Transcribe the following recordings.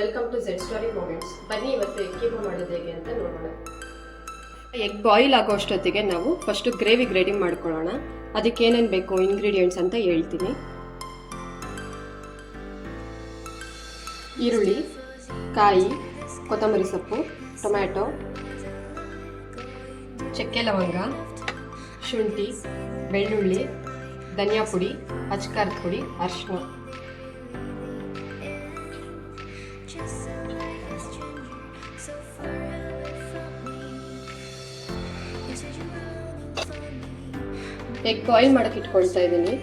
Welcome to Z story moments. ಬನ್ನಿ ಇವತ್ತು egg keema ಮಾಡೋದು ಹೇಗೆ ಅಂತ ನೋಡೋಣ. ಎಗ್ ಬಾಯ್ಲ್ ಆಗೋ ಅಷ್ಟೊತ್ತಿಗೆ ನಾವು ಫಸ್ಟು ಗ್ರೇವಿಗೆ ರೆಡಿ ಮಾಡ್ಕೊಳ್ಳೋಣ. ಅದಕ್ಕೆ ಏನೇನು ಬೇಕು ಇಂಗ್ರೀಡಿಯೆಂಟ್ಸ್ ಅಂತ ಹೇಳ್ತೀನಿ. ಈರುಳ್ಳಿ, ಕಾಯಿ, ಕೊತ್ತಂಬರಿ ಸೊಪ್ಪು, ಟೊಮ್ಯಾಟೊ, ಚಕ್ಕೆ ಲವಂಗ, ಶುಂಠಿ, ಬೆಳ್ಳುಳ್ಳಿ, ಧನಿಯಾ ಪುಡಿ, ಅಚ್ಕಾರದ ಪುಡಿ, ಅರಿಶಿನ. ಎಗ್ ಬಾಯ್ಲ್ ಮಾಡೋಕೆ ಇಟ್ಕೊಳ್ತಾ ಇದ್ದೀನಿ.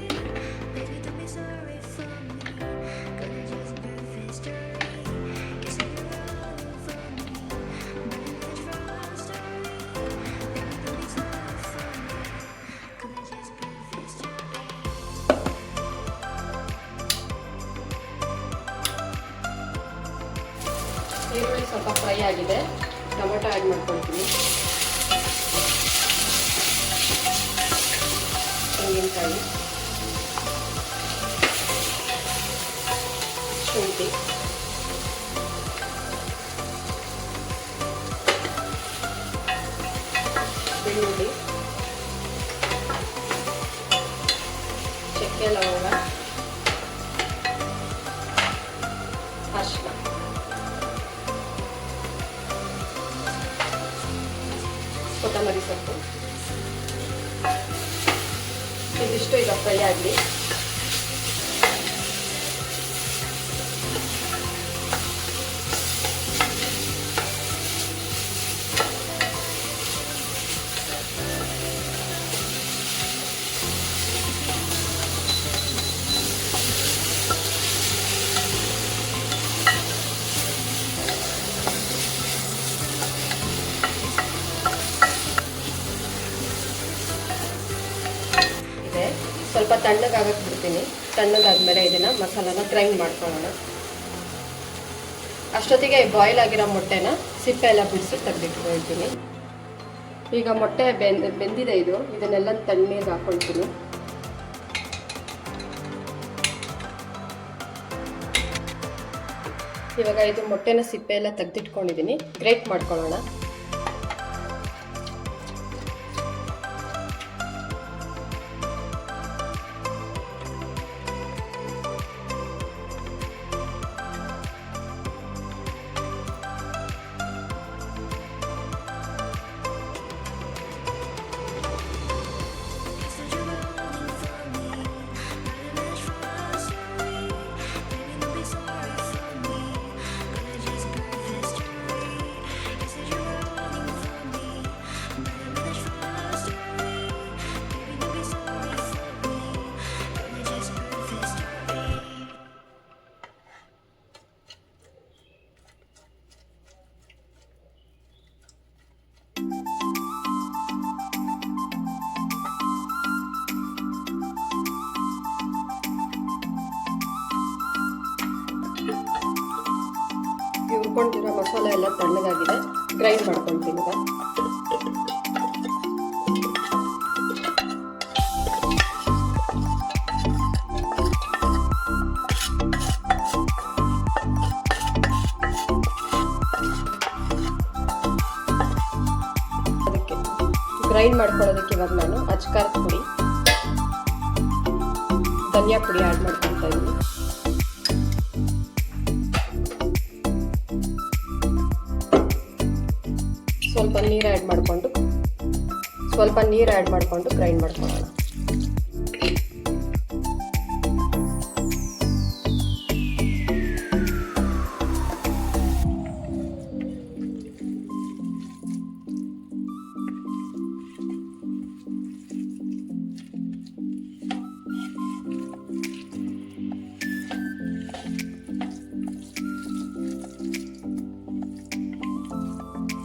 ಈರುಳ್ಳಿ ಸ್ವಲ್ಪ ಫ್ರೈ ಆಗಿದೆ, ಟೊಮೆಟೊ ಆ್ಯಡ್ ಮಾಡ್ಕೊಳ್ತೀನಿ. ತೆಂಗಿನಕಾಯಿ, ಶುಂಠಿ, ಬೆಳ್ಳುಳ್ಳಿ, ಚಕ್ಕೆ ಲವಂಗ, ಅರಿಶಿನ, ಕೊತ್ತಂಬರಿ ಸೊಪ್ಪು. ಇದಿಷ್ಟು ಈಗ ಫ್ರೈ ಆಗಲಿ. ಸ್ವಲ್ಪ ತಣ್ಣಗಾಗಕ್ಕೆ ಬಿಡ್ತೀನಿ. ತಣ್ಣಗಾದ್ಮೇಲೆ ಇದನ್ನು ಮಸಾಲಾನ ಗ್ರೈಂಡ್ ಮಾಡ್ಕೊಳ್ಳೋಣ. ಅಷ್ಟೊತ್ತಿಗೆ ಬಾಯ್ಲ್ ಆಗಿರೋ ಮೊಟ್ಟೆನ ಸಿಪ್ಪೆ ಎಲ್ಲ ಬಿಡಿಸಿ ತೆಗೆದಿಟ್ಕೊಳ್ತೀನಿ. ಈಗ ಮೊಟ್ಟೆ ಬೆಂದಿದೆ, ಇದನ್ನೆಲ್ಲ ತಣ್ಣೀರಿಗೆ ಹಾಕ್ಕೊಳ್ತೀನಿ. ಇವಾಗ ಇದು ಮೊಟ್ಟೆನ ಸಿಪ್ಪೆ ಎಲ್ಲ ತೆಗೆದಿಟ್ಕೊಂಡಿದ್ದೀನಿ. ಗ್ರೇಟ್ ಮಾಡ್ಕೊಳ್ಳೋಣ. ಹುರ್ಕೊಂಡಿರೋ ಮಸಾಲೆ ಎಲ್ಲ ತಣ್ಣಗಾಗಿದೆ, ಗ್ರೈಂಡ್ ಮಾಡ್ಕೊಳ್ತೀನಿ. ಅದಕ್ಕೆ ಗ್ರೈಂಡ್ ಮಾಡ್ಕೊಳ್ಳೋದಕ್ಕೆ ಇವಾಗ ನಾನು ಅಚ್ಕಾರದ ಪುಡಿ, ಧನಿಯಾ ಪುಡಿ ಆ್ಯಡ್ ಮಾಡ್ಕೊಳ್ತಾ ಇದ್ದೀನಿ. ಸ್ವಲ್ಪ ನೀರು ಆ್ಯಡ್ ಮಾಡಿಕೊಂಡು ಗ್ರೈಂಡ್ ಮಾಡ್ಕೊಳ್ಳೋಣ.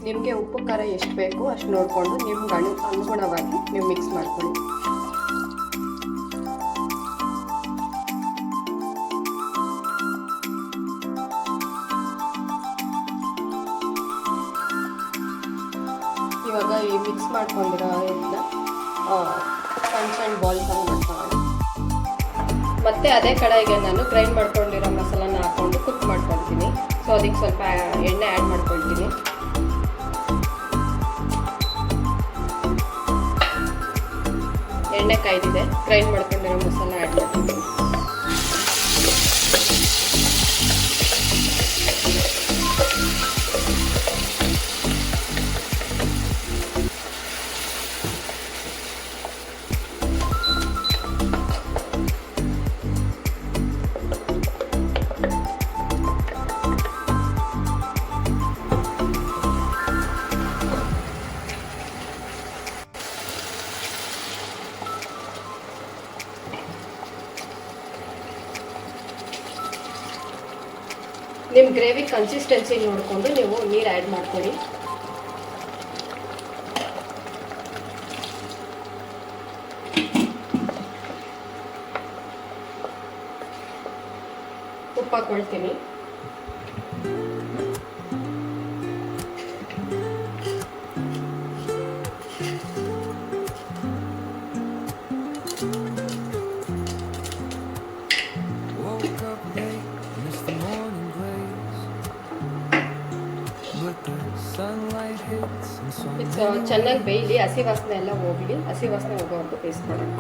ನಿಮಗೆ ಉಪ್ಪು ಖಾರ ಎಷ್ಟು ಬೇಕು ಅಷ್ಟು ನೋಡಿಕೊಂಡು ನಿಮ್ಗೆ ಅನುಗುಣವಾಗಿ ನೀವು ಮಿಕ್ಸ್ ಮಾಡ್ಕೊಳ್ಳಿ. ಇವಾಗ ಈ ಮಿಕ್ಸ್ ಮಾಡ್ಕೊಂಡಿರೋ ಸಣ್ಣ ಸಣ್ಣ ಬಾಲ್ಸ್ ಆಗಿ ಮಾಡ್ಕೊಳ್ಳೋಣ. ಮತ್ತೆ ಅದೇ ಕಡೆಗೆ ನಾನು ಗ್ರೈಂಡ್ ಮಾಡ್ಕೊಂಡಿರೋ ಮಸಾಲಾನ ಹಾಕ್ಕೊಂಡು ಕುಕ್ ಮಾಡ್ಕೊಳ್ತೀನಿ. ಸೊ ಅದಕ್ಕೆ ಸ್ವಲ್ಪ ಎಣ್ಣೆ ಆ್ಯಡ್ ಮಾಡ್ಕೊಳ್ತೀನಿ. ಎಣ್ಣೆ ಕಾಯ್ದಿದೆ, ಗ್ರೈಂಡ್ ಮಾಡ್ಕೊಂಡಿರೋ ಮಸಾಲ ಆ್ಯಡ್ ಮಾಡ್ತೀನಿ. ನಿಮ್ಮ ಗ್ರೇವಿ ಕನ್ಸಿಸ್ಟೆನ್ಸಿ ನೋಡಿಕೊಂಡು ನೀವು ನೀರು ಆ್ಯಡ್ ಮಾಡ್ಕೊಳ್ಳಿ. ಉಪ್ಪು ಹಾಕ್ಕೊಳ್ತೀನಿ. ಚೆನ್ನಾಗಿ ಬೇಯಲಿ, ಹಸಿ ವಾಸನೆ ಎಲ್ಲ ಹೋಗಲಿ. ಹಸಿ ವಾಸನೆ ಹೋಗೋವರೆಗೂ ಬೇಯಿಸ್ಕೊಳ್ಳೋಣ.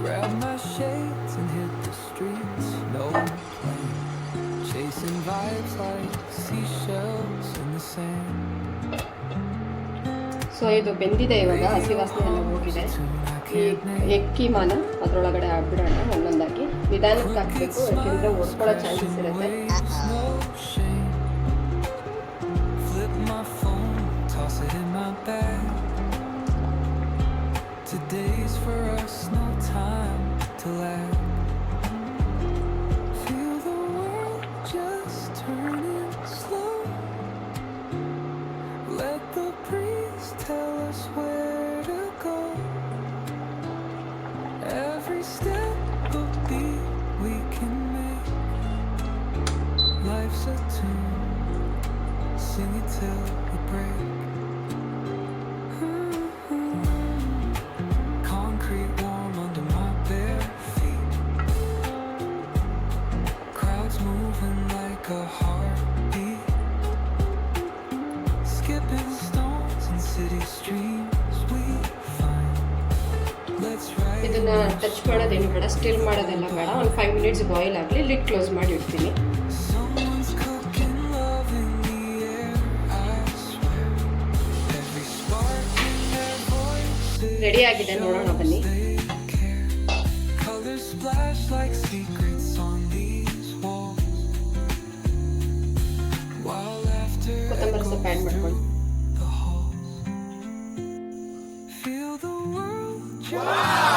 ಸೊ ಇದು ಬೆಂದಿದೆ ಇವಾಗ, ಹಸಿ ವಾಸನೆ ಎಲ್ಲ ಹೋಗಿದೆ. ಈ ಎಗ್ ಕೀಮಾನ ಅದರೊಳಗಡೆ ಹಾಕ್ಬಿಡೋಣ. ಒಂದೊಂದಾಗಿ ನಿಧಾನಕ್ಕೆ ಹಾಕಬೇಕು, ಯಾಕೆಂದರೆ ಒಡ್ಕೊಳ್ಳೋ ಚಾನ್ಸಸ್ ಇರುತ್ತೆ. Today's for us, no time to laugh. Feel the world just turning slow. Let the breeze tell us where to go. Every step a beat we can make. Life's a tune, sing it till we break. ಇದನ್ನು touch ಮಾಡೋದೇನು ಬೇಡ, stir ಮಾಡೋದೆಲ್ಲ ಬೇಡ. ಒಂದು 5 minutes boil ಆಗಲಿ, lid close ಮಾಡಿ ಇಡ್ತೀನಿ. Ready ಆಗಿದೆ, ನೋಡೋಣ ಬನ್ನಿ. ಕೊತ್ತಂಬರಿ ಸೊಪ್ಪು ಆ್ಯಡ್ ಮಾಡ್ಕೊಂಡು Wow!